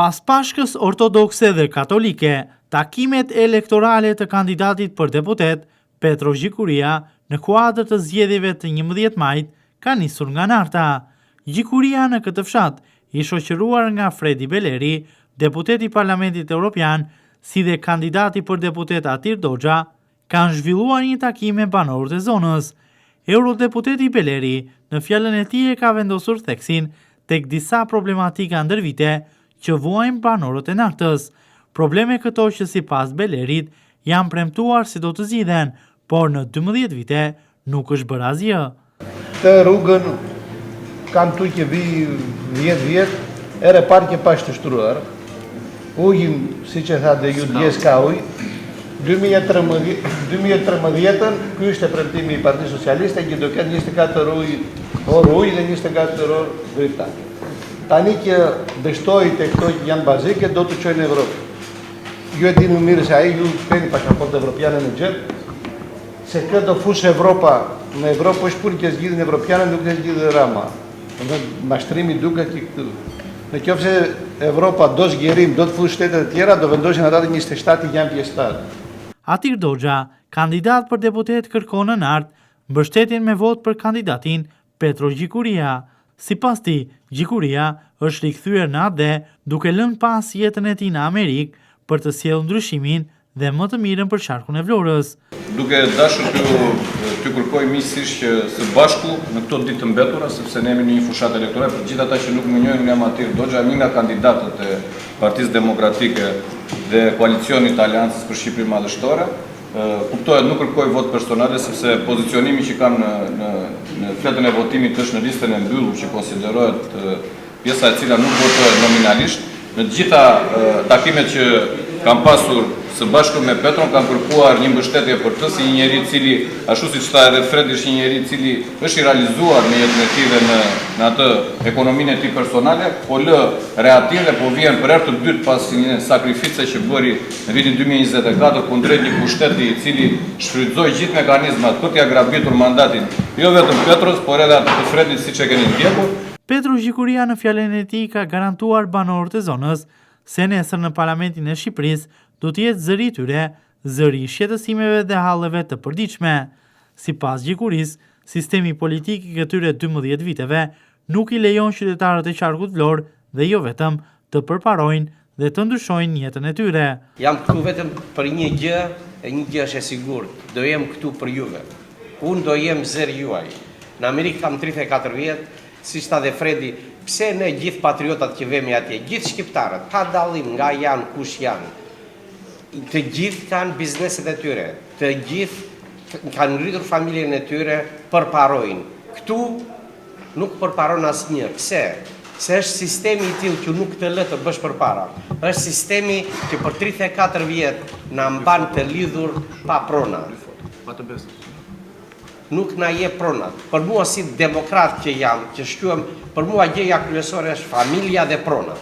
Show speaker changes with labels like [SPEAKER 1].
[SPEAKER 1] Pas Pashkës ortodokse dhe katolike, takimet elektorale të kandidatit për deputet, Petro Gjikuria, në kuadër të zgjedhjeve të 11 majit, ka nisur nga Narta. Gjikuria në këtë fshat i shoqëruar nga Fredi Beleri, deputet i Parlamentit Evropian, si dhe kandidati për deputet Atir Doxha, kanë zhvilluar një takim me banorët e zonës. Eurodeputeti Beleri në fjalën e tij e ka vendosur theksin tek disa problematika ndër vite që vuajnë banorët e Nartës. Probleme këto që sipas Belerit janë premtuar se do të zgjidhen, por në 12 vite nuk është bërë asgjë.
[SPEAKER 2] Të rrugën kanë tu që vi 10 vjet, ere parë që pa shtruar. Ujin, si që tha dhe ju djes ka uj, 2013 ky është e premtimi i Partisë Socialiste që do ketë 24 orë uj dhe 24 orë drejtar. Tani që dështoj të këto që janë bazike, do të qojnë në Evropë. Ju e dini më mirë se ai ju keni pasaportë evropiane në xhep, se këtë do fush Evropa, në Evropë është pun që zgjidhin evropiane, nuk të zgjidhin rama. Mashtrimi duket që këtu. Në qoftë se Evropa do zgjerim, do të fush shtetet e tjera, do vendoshin ata 27 që janë pjesëtar.
[SPEAKER 1] Atir Doxha, kandidat për deputet, kërkon në Nart mbështetjen me votë për kandidatin Petro Gjikuria. Sipas tij, Gjikuria është rikthyer në AD duke lënë pas jetën e tij në Amerikë për të sjellë ndryshimin dhe më të mirën për qarkun e Vlorës.
[SPEAKER 3] Duke dashur t'ju kërkoj miqësisht që së bashku në këto ditë të mbetura, sepse ne jemi në një fushat elektorale, për gjithë ata që nuk më njohin, nga Atir Doxha, një nga kandidatët e Partisë Demokratike dhe koalicionit të Aleancës për Shqipërinë Madhështore. Kuptohet, nuk kërkoj vot personale, sepse pozicionimi që kam në fletën e votimit është në listën e mbyllur që konsiderohet pjesa e cila nuk votohet nominalisht. Në të gjitha takimet që kam pasur së bashku me Petron, kam kërkuar një mbështetje për të, si një njeri cili, ashtu siç tha edhe Fredi, është një njeri cili është i realizuar në jetën e tij dhe në atë ekonominë e tij personale, po lë reatir dhe po vjen për herë të dytë pas një sakrifice që bëri në vitin 2024 kundrejt një pushteti i cili shfrytëzoi gjithë mekanizmat për t'ia grabitur mandatin, jo vetëm Petros, por edhe atë të Fredit, siç e keni ndjekur.
[SPEAKER 1] Petro Gjikuria në fjalën e tij ka garantuar banorët e zonës se nesër në Parlamentin e Shqipërisë do të jetë zëri i tyre, zëri i shqetësimeve dhe halleve të përditshme. Sipas Gjikurisë, sistemi politik i këtyre 12 viteve nuk i lejon qytetarët e qarkut Vlorë dhe jo vetëm të përparojnë dhe të ndryshojnë jetën e tyre.
[SPEAKER 4] Jam këtu vetëm për një gjë, e një gjë është e sigurt, do jem këtu për juve. Unë do jem zëri juaj. Në Amerikë kam 34 vjet. Si shta dhe Fredi, pse ne gjithë patriotat që vemi atje, gjithë shqiptarët, pa dallim nga janë, kush janë, të gjithë kanë bizneset e tyre, të gjithë kanë ngritur familjen e tyre, përparojnë. Këtu nuk përparon asnjë. Pse? Se është sistemi i tillë që nuk të lë të bësh përpara. Është sistemi që për 34 vjet na mban të lidhur pa prona. Nuk na jep pronat. Për mua si demokrat që jam, që shquhem, për mua gjëja kryesore është familja dhe prona.